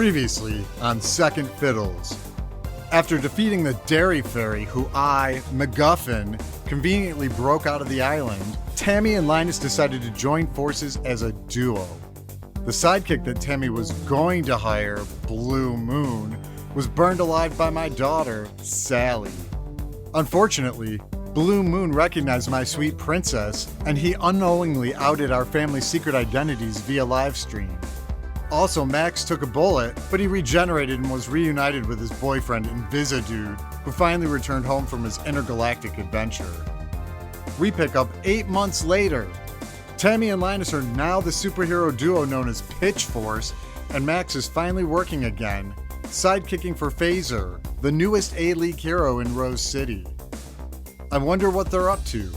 Previously on Second Fiddles. After defeating the Dairy Fairy, who MacGuffin, conveniently broke out of the island, Tammy and Linus decided to join forces as a duo. The sidekick that Tammy was going to hire, Blue Moon, was burned alive by my daughter, Sally. Unfortunately, Blue Moon recognized my sweet princess, and he unknowingly outed our family's secret identities via livestream. Also, Max took a bullet, but he regenerated and was reunited with his boyfriend, Invisidude, who finally returned home from his intergalactic adventure. We pick up 8 months later. Tammy and Linus are now the superhero duo known as Pitch Force, and Max is finally working again, sidekicking for Phaser, the newest A-League hero in Rose City. I wonder what they're up to.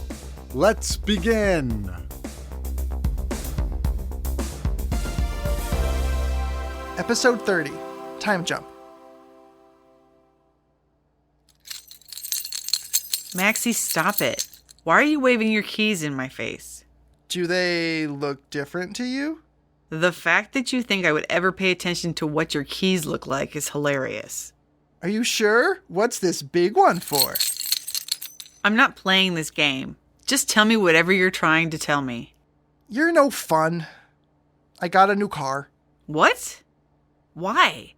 Let's begin! Episode 30, Time Jump. Maxie, stop it. Why are you waving your keys in my face? Do they look different to you? The fact that you think I would ever pay attention to what your keys look like is hilarious. Are you sure? What's this big one for? I'm not playing this game. Just tell me whatever you're trying to tell me. You're no fun. I got a new car. What? Why?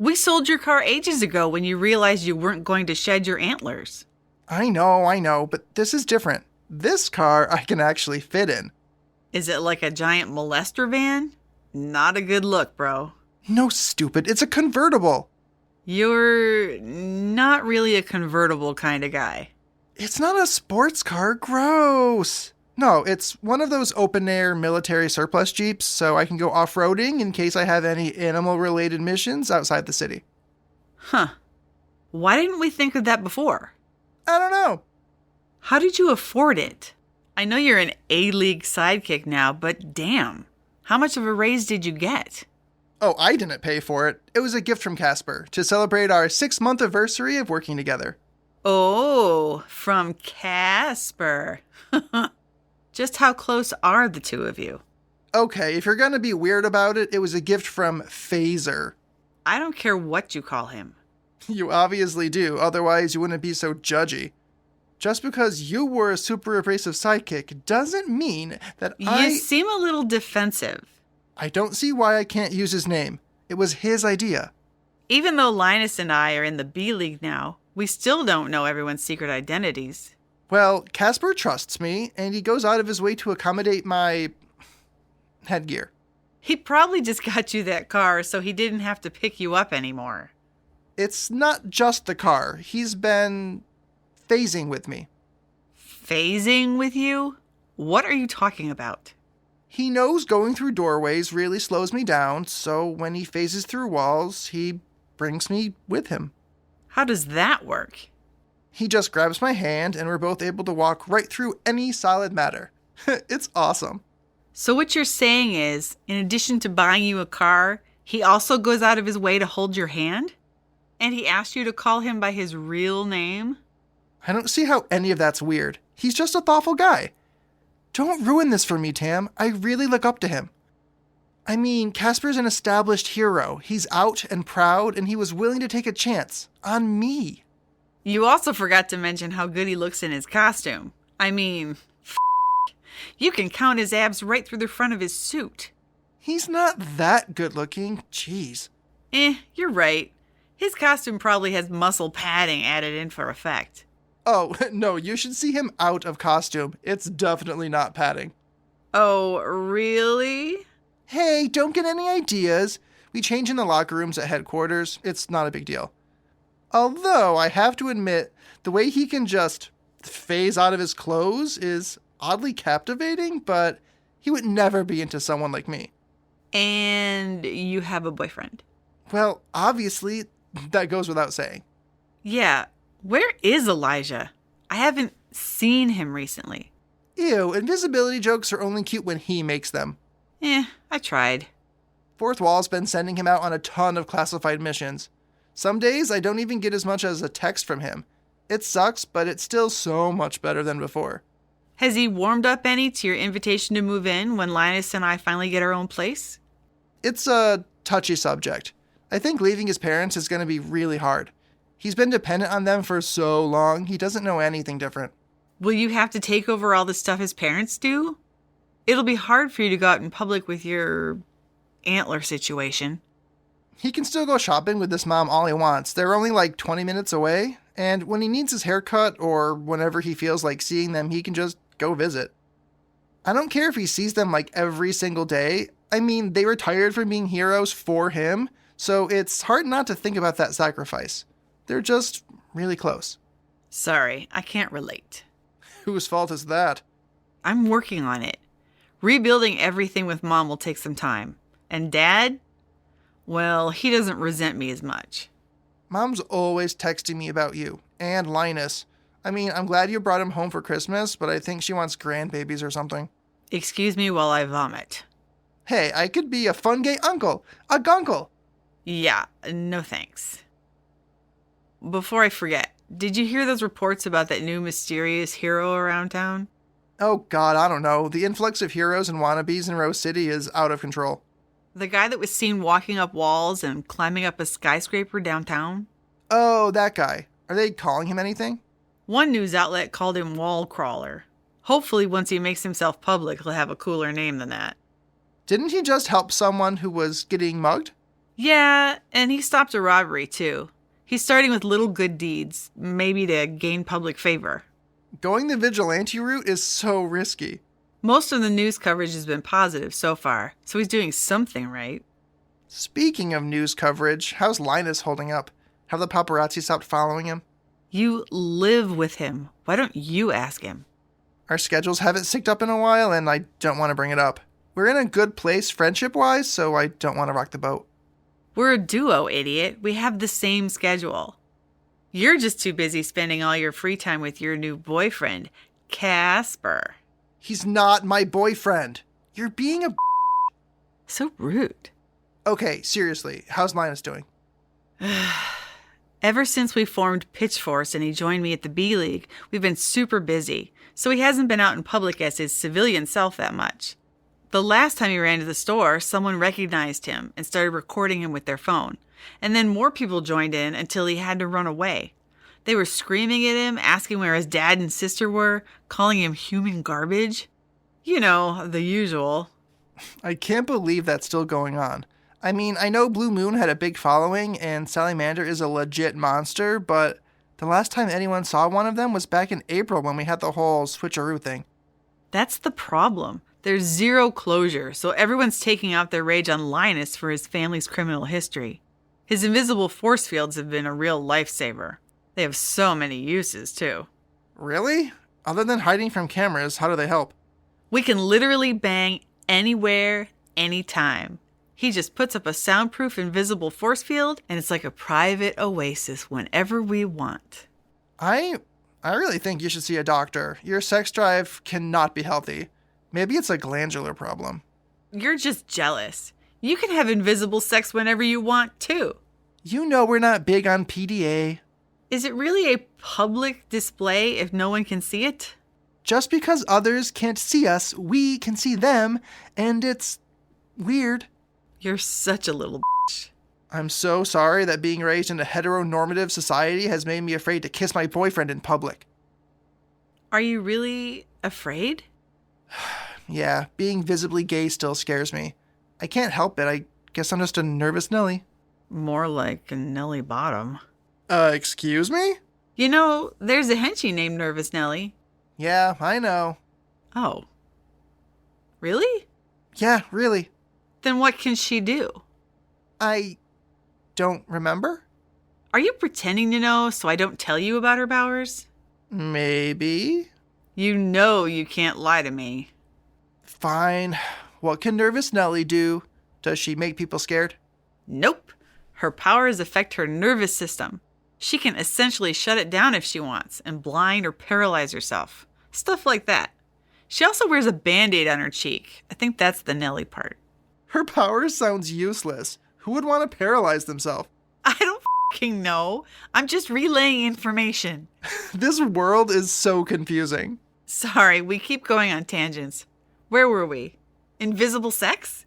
We sold your car ages ago when you realized you weren't going to shed your antlers. I know, but this is different. This car I can actually fit in. Is it like a giant molester van? Not a good look, bro. No, stupid. It's a convertible. You're not really a convertible kind of guy. It's not a sports car. Gross. No, it's one of those open-air military surplus Jeeps, so I can go off-roading in case I have any animal-related missions outside the city. Huh. Why didn't we think of that before? I don't know. How did you afford it? I know you're an A-League sidekick now, but damn. How much of a raise did you get? Oh, I didn't pay for it. It was a gift from Casper to celebrate our 6-month anniversary of working together. Oh, from Casper. Just how close are the two of you? Okay, if you're gonna be weird about it, it was a gift from Phaser. I don't care what you call him. You obviously do, otherwise you wouldn't be so judgy. Just because you were a super abrasive sidekick doesn't mean that You seem a little defensive. I don't see why I can't use his name. It was his idea. Even though Linus and I are in the B-League now, we still don't know everyone's secret identities. Well, Casper trusts me, and he goes out of his way to accommodate my headgear. He probably just got you that car so he didn't have to pick you up anymore. It's not just the car. He's been phasing with me. Phasing with you? What are you talking about? He knows going through doorways really slows me down, so when he phases through walls, he brings me with him. How does that work? He just grabs my hand, and we're both able to walk right through any solid matter. It's awesome. So what you're saying is, in addition to buying you a car, he also goes out of his way to hold your hand? And he asked you to call him by his real name? I don't see how any of that's weird. He's just a thoughtful guy. Don't ruin this for me, Tam. I really look up to him. I mean, Casper's an established hero. He's out and proud, and he was willing to take a chance on me. You also forgot to mention how good he looks in his costume. I mean, you can count his abs right through the front of his suit. He's not that good looking. Jeez. You're right. His costume probably has muscle padding added in for effect. Oh, no, you should see him out of costume. It's definitely not padding. Oh, really? Hey, don't get any ideas. We change in the locker rooms at headquarters. It's not a big deal. Although, I have to admit, the way he can just phase out of his clothes is oddly captivating, but he would never be into someone like me. And you have a boyfriend? Well, obviously, that goes without saying. Yeah, where is Elijah? I haven't seen him recently. Ew, invisibility jokes are only cute when he makes them. I tried. Fourth Wall's been sending him out on a ton of classified missions. Some days I don't even get as much as a text from him. It sucks, but it's still so much better than before. Has he warmed up any to your invitation to move in when Linus and I finally get our own place? It's a touchy subject. I think leaving his parents is going to be really hard. He's been dependent on them for so long, he doesn't know anything different. Will you have to take over all the stuff his parents do? It'll be hard for you to go out in public with your antler situation. He can still go shopping with this mom all he wants. They're only like 20 minutes away, and when he needs his haircut or whenever he feels like seeing them, he can just go visit. I don't care if he sees them like every single day. I mean, they retired from being heroes for him, so it's hard not to think about that sacrifice. They're just really close. Sorry, I can't relate. Whose fault is that? I'm working on it. Rebuilding everything with Mom will take some time. And Dad? Well, he doesn't resent me as much. Mom's always texting me about you, and Linus. I mean, I'm glad you brought him home for Christmas, but I think she wants grandbabies or something. Excuse me while I vomit. Hey, I could be a fun gay uncle. A gunkle. Yeah, no thanks. Before I forget, did you hear those reports about that new mysterious hero around town? Oh god, I don't know. The influx of heroes and wannabes in Rose City is out of control. The guy that was seen walking up walls and climbing up a skyscraper downtown? Oh, that guy. Are they calling him anything? One news outlet called him Wall Crawler. Hopefully once he makes himself public, he'll have a cooler name than that. Didn't he just help someone who was getting mugged? Yeah, and he stopped a robbery too. He's starting with little good deeds, maybe to gain public favor. Going the vigilante route is so risky. Most of the news coverage has been positive so far, so he's doing something right. Speaking of news coverage, how's Linus holding up? Have the paparazzi stopped following him? You live with him. Why don't you ask him? Our schedules haven't synced up in a while, and I don't want to bring it up. We're in a good place friendship-wise, so I don't want to rock the boat. We're a duo, idiot. We have the same schedule. You're just too busy spending all your free time with your new boyfriend, Casper. He's not my boyfriend. You're being a... So rude. Okay, seriously, how's Linus doing? Ever since we formed Pitchforce and he joined me at the B-League, we've been super busy, so he hasn't been out in public as his civilian self that much. The last time he ran to the store, someone recognized him and started recording him with their phone. And then more people joined in until he had to run away. They were screaming at him, asking where his dad and sister were, calling him human garbage. You know, the usual. I can't believe that's still going on. I mean, I know Blue Moon had a big following and Salamander is a legit monster, but the last time anyone saw one of them was back in April when we had the whole switcheroo thing. That's the problem. There's zero closure, so everyone's taking out their rage on Linus for his family's criminal history. His invisible force fields have been a real lifesaver. They have so many uses, too. Really? Other than hiding from cameras, how do they help? We can literally bang anywhere, anytime. He just puts up a soundproof invisible force field, and it's like a private oasis whenever we want. I really think you should see a doctor. Your sex drive cannot be healthy. Maybe it's a glandular problem. You're just jealous. You can have invisible sex whenever you want, too. You know we're not big on PDA. Is it really a public display if no one can see it? Just because others can't see us, we can see them, and it's weird. You're such a little bitch. I'm so sorry that being raised in a heteronormative society has made me afraid to kiss my boyfriend in public. Are you really afraid? Yeah, being visibly gay still scares me. I can't help it. I guess I'm just a nervous Nelly. More like a Nelly Bottom. Excuse me? You know, there's a henchie named Nervous Nelly. Yeah, I know. Oh. Really? Yeah, really. Then what can she do? I don't remember? Are you pretending to know so I don't tell you about her powers? Maybe. You know you can't lie to me. Fine. What can Nervous Nelly do? Does she make people scared? Nope. Her powers affect her nervous system. She can essentially shut it down if she wants and blind or paralyze herself. Stuff like that. She also wears a Band-Aid on her cheek. I think that's the Nelly part. Her power sounds useless. Who would want to paralyze themselves? I don't f***ing know. I'm just relaying information. This world is so confusing. Sorry, we keep going on tangents. Where were we? Invisible sex?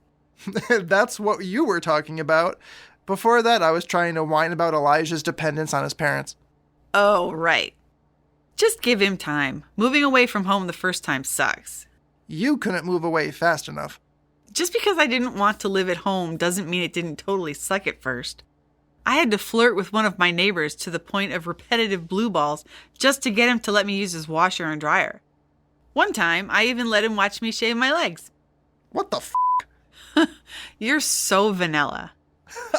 That's what you were talking about. Before that, I was trying to whine about Elijah's dependence on his parents. Oh, right. Just give him time. Moving away from home the first time sucks. You couldn't move away fast enough. Just because I didn't want to live at home doesn't mean it didn't totally suck at first. I had to flirt with one of my neighbors to the point of repetitive blue balls just to get him to let me use his washer and dryer. One time, I even let him watch me shave my legs. What the f***? You're so vanilla.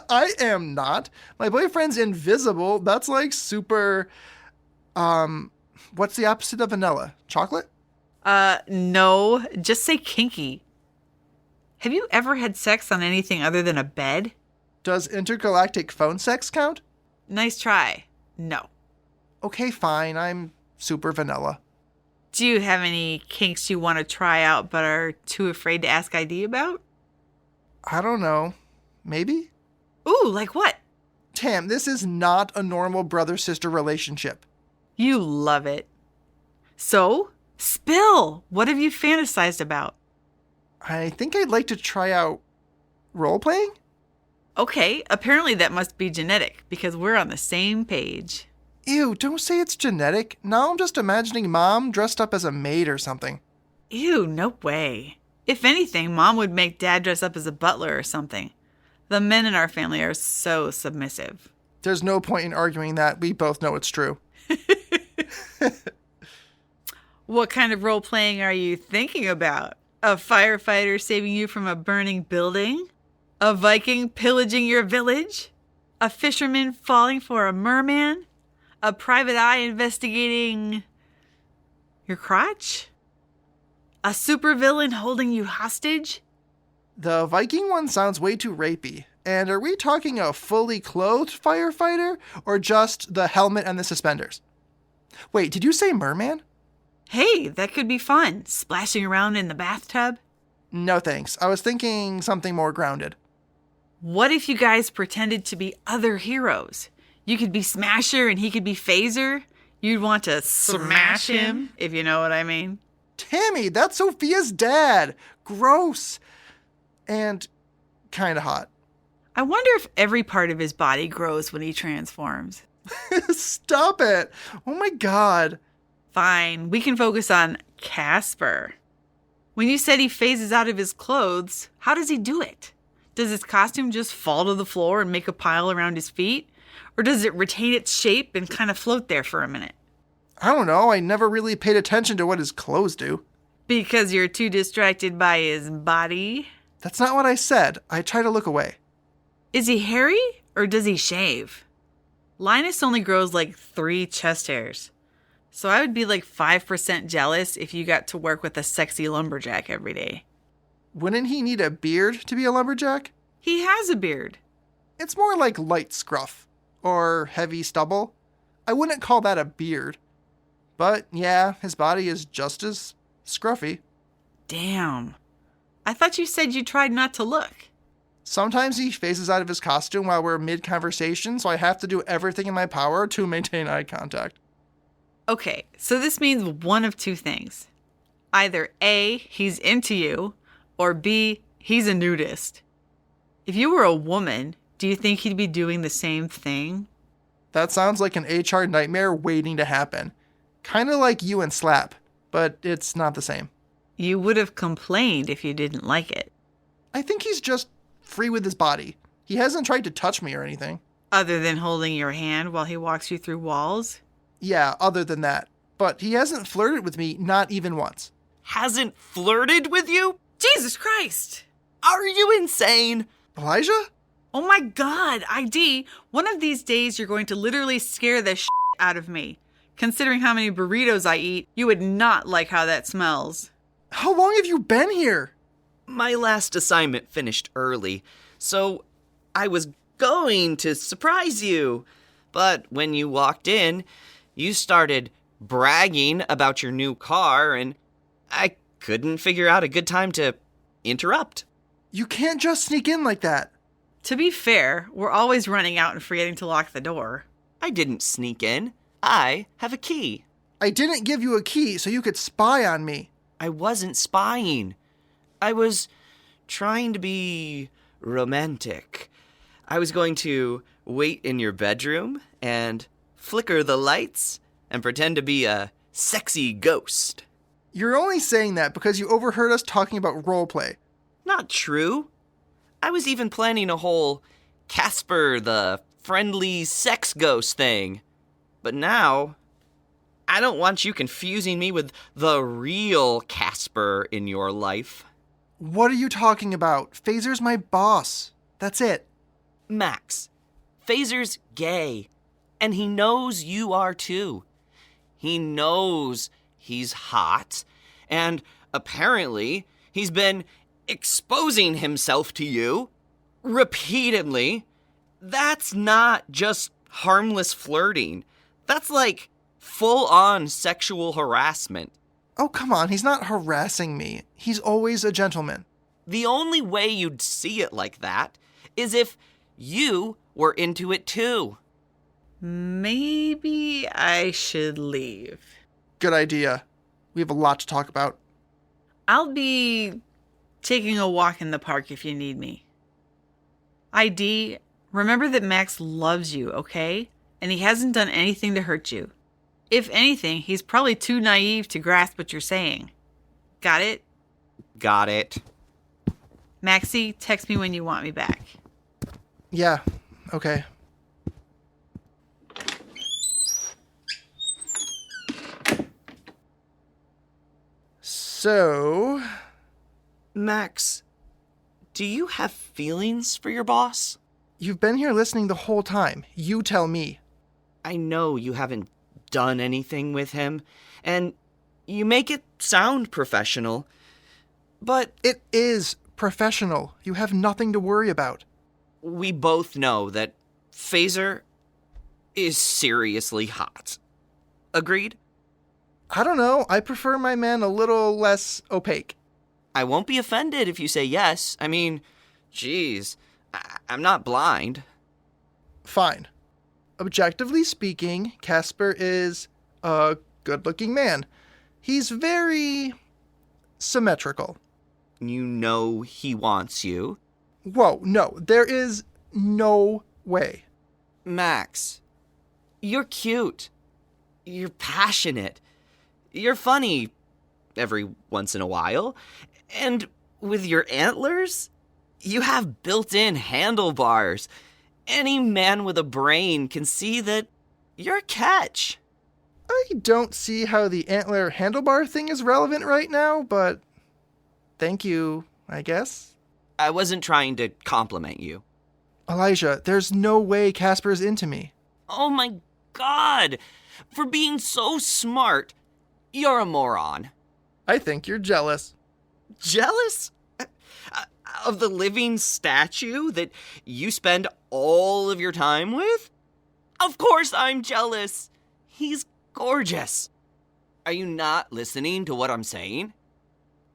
I am not. My boyfriend's invisible. That's like super, what's the opposite of vanilla? Chocolate? No, just say kinky. Have you ever had sex on anything other than a bed? Does intergalactic phone sex count? Nice try. No. Okay, fine. I'm super vanilla. Do you have any kinks you want to try out but are too afraid to ask ID about? I don't know. Maybe? Ooh, like what? Tam, this is not a normal brother-sister relationship. You love it. So, spill. What have you fantasized about? I think I'd like to try out role-playing? Okay, apparently that must be genetic because we're on the same page. Ew, don't say it's genetic. Now I'm just imagining Mom dressed up as a maid or something. Ew, no way. If anything, Mom would make Dad dress up as a butler or something. The men in our family are so submissive. There's no point in arguing that. We both know it's true. What kind of role-playing are you thinking about? A firefighter saving you from a burning building? A Viking pillaging your village? A fisherman falling for a merman? A private eye investigating your crotch? A supervillain holding you hostage? The Viking one sounds way too rapey. And are we talking a fully clothed firefighter or just the helmet and the suspenders? Wait, did you say merman? Hey, that could be fun. Splashing around in the bathtub? No thanks. I was thinking something more grounded. What if you guys pretended to be other heroes? You could be Smasher and he could be Phaser. You'd want to smash him, if you know what I mean. Tammy, that's Sophia's dad. Gross. And kind of hot. I wonder if every part of his body grows when he transforms. Stop it. Oh my God. Fine, we can focus on Casper. When you said he phases out of his clothes, how does he do it? Does his costume just fall to the floor and make a pile around his feet? Or does it retain its shape and kind of float there for a minute? I don't know. I never really paid attention to what his clothes do. Because you're too distracted by his body? That's not what I said. I try to look away. Is he hairy or does he shave? Linus only grows like 3 chest hairs. So I would be like 5% jealous if you got to work with a sexy lumberjack every day. Wouldn't he need a beard to be a lumberjack? He has a beard. It's more like light scruff or heavy stubble. I wouldn't call that a beard. But yeah, his body is just as scruffy. Damn. I thought you said you tried not to look. Sometimes he phases out of his costume while we're mid-conversation, so I have to do everything in my power to maintain eye contact. Okay, so this means one of 2 things. Either A, he's into you, or B, he's a nudist. If you were a woman, do you think he'd be doing the same thing? That sounds like an HR nightmare waiting to happen. Kind of like you and Slap, but it's not the same. You would have complained if you didn't like it. I think he's just free with his body. He hasn't tried to touch me or anything. Other than holding your hand while he walks you through walls? Yeah, other than that. But he hasn't flirted with me, not even once. Hasn't flirted with you? Jesus Christ! Are you insane? Elijah? Oh my God, ID, one of these days you're going to literally scare the shit out of me. Considering how many burritos I eat, you would not like how that smells. How long have you been here? My last assignment finished early, so I was going to surprise you. But when you walked in, you started bragging about your new car, and I couldn't figure out a good time to interrupt. You can't just sneak in like that. To be fair, we're always running out and forgetting to lock the door. I didn't sneak in. I have a key. I didn't give you a key so you could spy on me. I wasn't spying. I was trying to be romantic. I was going to wait in your bedroom and flicker the lights and pretend to be a sexy ghost. You're only saying that because you overheard us talking about roleplay. Not true. I was even planning a whole Casper the friendly sex ghost thing. But now, I don't want you confusing me with the real Casper in your life. What are you talking about? Phaser's my boss. That's it. Max, Phaser's gay, and he knows you are too. He knows he's hot, and apparently he's been exposing himself to you repeatedly. That's not just harmless flirting. That's like full-on sexual harassment. Oh, come on. He's not harassing me. He's always a gentleman. The only way you'd see it like that is if you were into it too. Maybe I should leave. Good idea. We have a lot to talk about. I'll be taking a walk in the park if you need me. ID, remember that Max loves you, okay? And he hasn't done anything to hurt you. If anything, he's probably too naive to grasp what you're saying. Got it? Got it. Maxie, text me when you want me back. Yeah, okay. So, Max, do you have feelings for your boss? you've been here listening the whole time. You tell me. I know you haven't done anything with him, and you make it sound professional, but It is professional. You have nothing to worry about. we both know that Phaser is seriously hot. Agreed? I don't know. I prefer my man a little less opaque. I won't be offended if you say yes. I mean, geez, I'm not blind. Fine. Objectively speaking, Casper is a good-looking man. He's very symmetrical. You know he wants you. Whoa, no, there is no way. Max, you're cute. You're passionate. You're funny every once in a while. And with your antlers, you have built-in handlebars. Any man with a brain can see that you're a catch. I don't see how the antler handlebar thing is relevant right now, but thank you, I guess. I wasn't trying to compliment you. Elijah, there's no way Casper's into me. Oh my God! For being so smart, you're a moron. I think you're jealous. Jealous? Of the living statue that you spend all of your time with? Of course I'm jealous. He's gorgeous. Are you not listening to what I'm saying?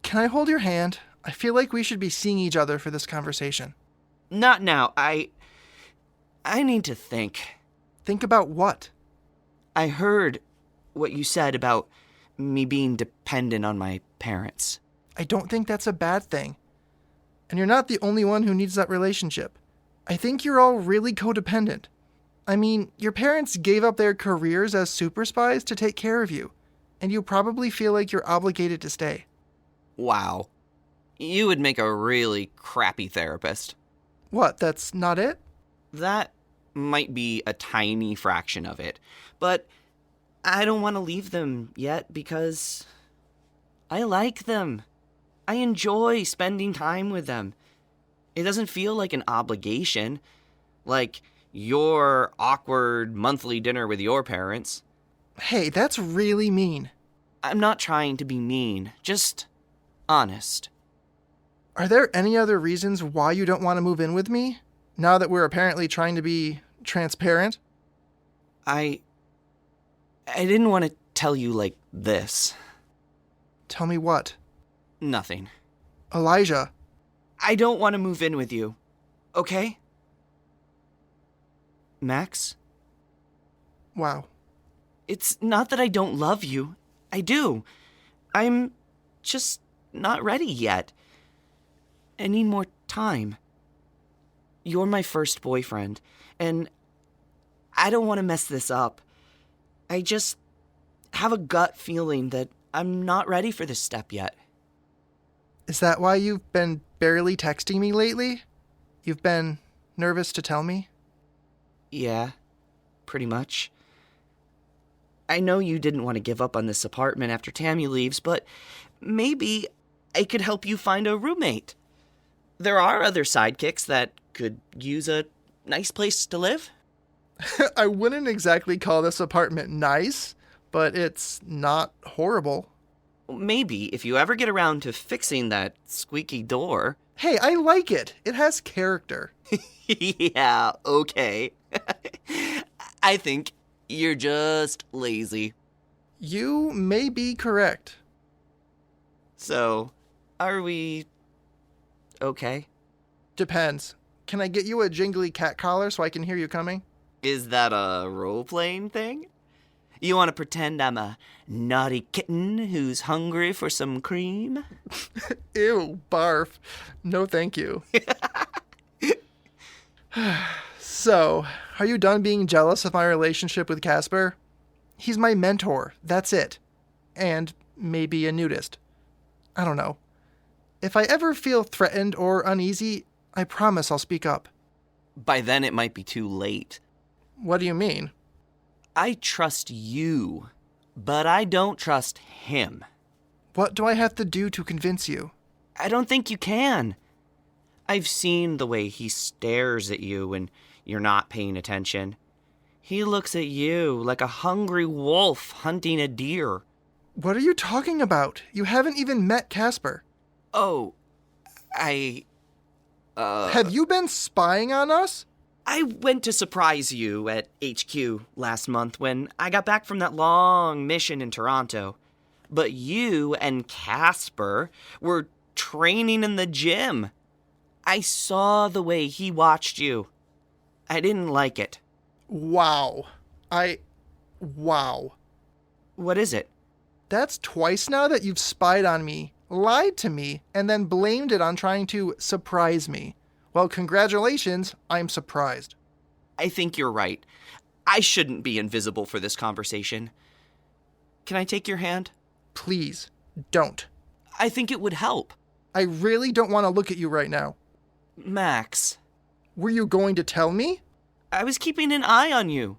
Can I hold your hand? I feel like we should be seeing each other for this conversation. Not now. I need to think. Think about what? I heard what you said about me being dependent on my parents. I don't think that's a bad thing. And you're not the only one who needs that relationship. I think you're all really codependent. I mean, your parents gave up their careers as super spies to take care of you, and you probably feel like you're obligated to stay. Wow. You would make a really crappy therapist. What, that's not it? That might be a tiny fraction of it, but I don't want to leave them yet because I like them. I enjoy spending time with them. It doesn't feel like an obligation, like your awkward monthly dinner with your parents. Hey, that's really mean. I'm not trying to be mean, just honest. Are there any other reasons why you don't want to move in with me? Now that we're apparently trying to be transparent? I didn't want to tell you like this. Tell me what? Nothing. Elijah. I don't want to move in with you. Okay? Max? Wow. It's not that I don't love you. I do. I'm just not ready yet. I need more time. You're my first boyfriend, and I don't want to mess this up. I just have a gut feeling that I'm not ready for this step yet. Is that why you've been barely texting me lately? You've been nervous to tell me? Yeah, pretty much. I know you didn't want to give up on this apartment after Tammy leaves, but maybe I could help you find a roommate. There are other sidekicks that could use a nice place to live. I wouldn't exactly call this apartment nice, but it's not horrible. Maybe if you ever get around to fixing that squeaky door. Hey, I like it. It has character. Yeah, okay. I think you're just lazy. You may be correct. So, are we okay? Depends. Can I get you a jingly cat collar so I can hear you coming? Is that a role-playing thing? You want to pretend I'm a naughty kitten who's hungry for some cream? Ew, barf. No thank you. So, are you done being jealous of my relationship with Casper? He's my mentor, that's it. And maybe a nudist. I don't know. If I ever feel threatened or uneasy, I promise I'll speak up. By then it might be too late. What do you mean? I trust you, but I don't trust him. What do I have to do to convince you? I don't think you can. I've seen the way he stares at you when you're not paying attention. He looks at you like a hungry wolf hunting a deer. What are you talking about? You haven't even met Casper. Oh, Have you been spying on us? I went to surprise you at HQ last month when I got back from that long mission in Toronto. But you and Casper were training in the gym. I saw the way he watched you. I didn't like it. Wow. Wow. What is it? That's twice now that you've spied on me, lied to me, and then blamed it on trying to surprise me. Well, congratulations, I'm surprised. I think you're right. I shouldn't be invisible for this conversation. Can I take your hand? Please, don't. I think it would help. I really don't want to look at you right now. Max, Were you going to tell me? I was keeping an eye on you.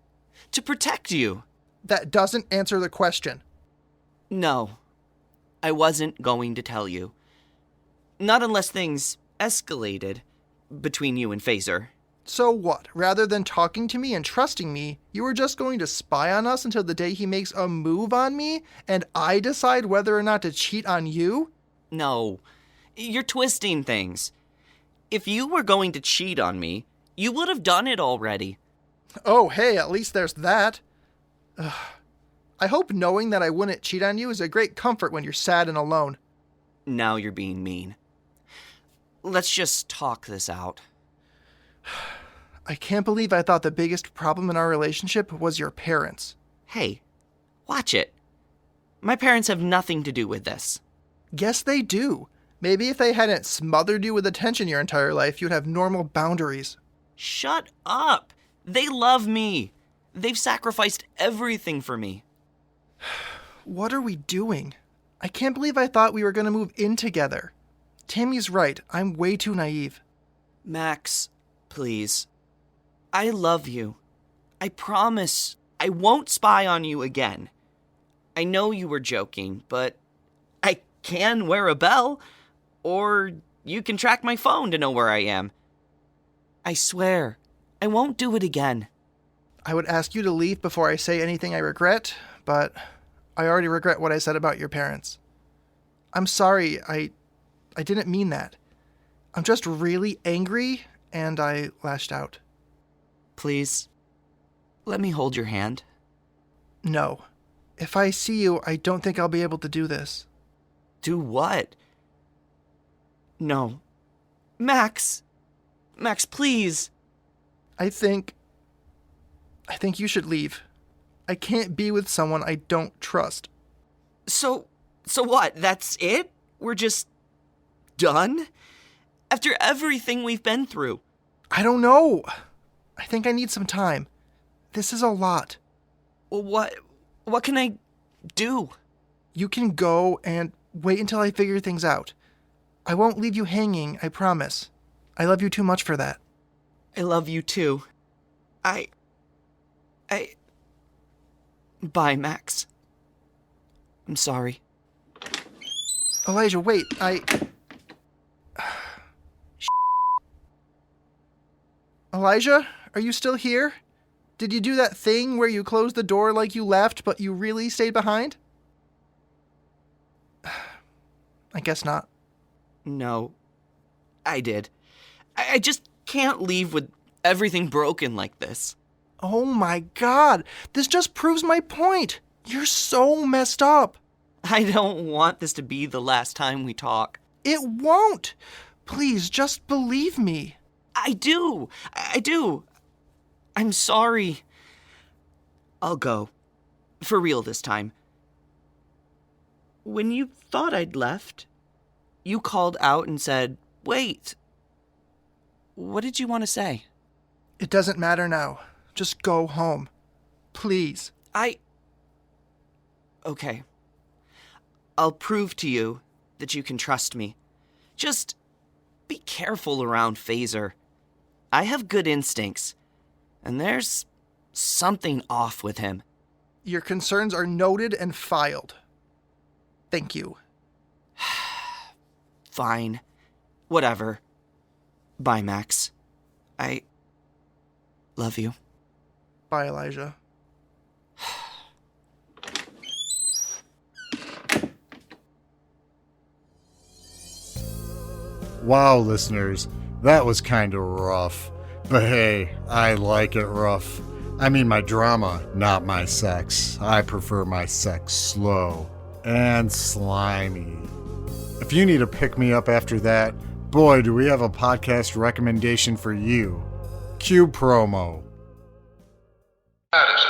To protect you. That doesn't answer the question. No, I wasn't going to tell you. Not unless things escalated between you and Phaser. So what? Rather than talking to me and trusting me, you were just going to spy on us until the day he makes a move on me, and I decide whether or not to cheat on you? No, you're twisting things. If you were going to cheat on me, you would have done it already. Oh, hey, at least there's that. Ugh. I hope knowing that I wouldn't cheat on you is a great comfort when you're sad and alone. Now you're being mean. Let's just talk this out. I can't believe I thought the biggest problem in our relationship was your parents. Hey, watch it. My parents have nothing to do with this. Yes, they do. Maybe if they hadn't smothered you with attention your entire life, you'd have normal boundaries. Shut up! They love me. They've sacrificed everything for me. What are we doing? I can't believe I thought we were going to move in together. Tammy's right. I'm way too naive. Max, please. I love you. I promise I won't spy on you again. I know you were joking, but I can wear a bell, or you can track my phone to know where I am. I swear, I won't do it again. I would ask you to leave before I say anything I regret, but I already regret what I said about your parents. I'm sorry, I didn't mean that. I'm just really angry, and I lashed out. Please, let me hold your hand. No. If I see you, I don't think I'll be able to do this. Do what? No. Max! Max, please! I think you should leave. I can't be with someone I don't trust. So what? That's it? We're just done? After everything we've been through? I don't know. I think I need some time. This is a lot. Well, what can I do? You can go and wait until I figure things out. I won't leave you hanging, I promise. I love you too much for that. I love you too. Bye, Max. I'm sorry. Elijah, wait, Elijah, are you still here? Did you do that thing where you closed the door like you left, but you really stayed behind? I guess not. No, I did. I just can't leave with everything broken like this. Oh my God, this just proves my point. You're so messed up. I don't want this to be the last time we talk. It won't. Please, just believe me. I do. I'm sorry. I'll go. For real this time. When you thought I'd left, you called out and said, "Wait." What did you want to say? It doesn't matter now. Just go home. Please. Okay. I'll prove to you that you can trust me. Just be careful around Phaser. I have good instincts, and there's something off with him. Your concerns are noted and filed. Thank you. Fine. Whatever. Bye, Max. I love you. Bye, Elijah. Wow, listeners, that was kind of rough. But hey, I like it rough. I mean my drama, not my sex. I prefer my sex slow and slimy. If you need to pick me up after that, boy, do we have a podcast recommendation for you. Cue promo. Madison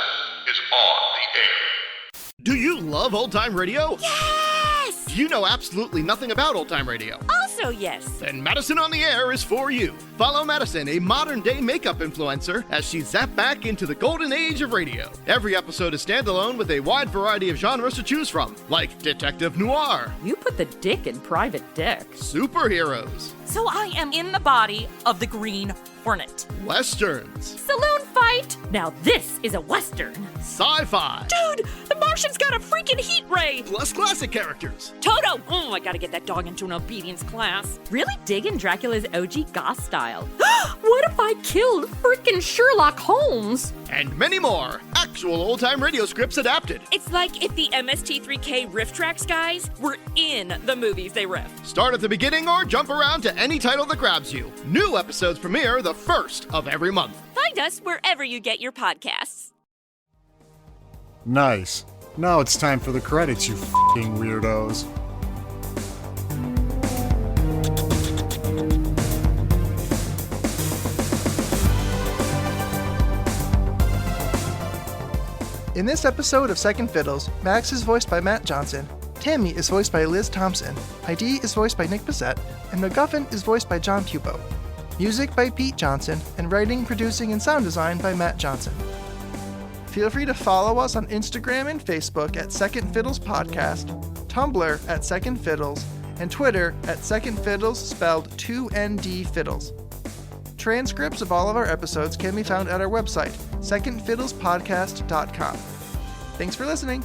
is on the air. Do you love old-time radio? Yes! You know absolutely nothing about old-time radio. Also, yes. Then Madison on the Air is for you. Follow Madison, a modern-day makeup influencer, as she zaps back into the golden age of radio. Every episode is standalone with a wide variety of genres to choose from, like detective noir, You put the dick in private dick. superheroes, So I am in the body of the Green Hornet. westerns, Saloon fight! Now this is a Western. sci-fi, Dude, the Martian's got a freaking heat ray! plus classic characters. Toto! Oh, I gotta get that dog into an obedience class. Really digging Dracula's OG Goth style. What if I killed freaking Sherlock Holmes? And many more. Actual old-time radio scripts adapted. It's like if the MST3K riff tracks guys were in the movies they riff. Start at the beginning or jump around to any title that grabs you. New episodes premiere the first of every month. Find us wherever you get your podcasts. Nice. Now it's time for the credits, you f***ing weirdos. In this episode of Second Fiddles, Max is voiced by Matt Johnson, Tammy is voiced by Liz Thompson, ID is voiced by Nick Bissett, and MacGuffin is voiced by John Pupo. Music by Pete Johnson, and writing, producing, and sound design by Matt Johnson. Feel free to follow us on Instagram and Facebook at Second Fiddles Podcast, Tumblr at Second Fiddles, and Twitter at Second Fiddles spelled 2ND Fiddles. Transcripts of all of our episodes can be found at our website, secondfiddlespodcast.com. Thanks for listening.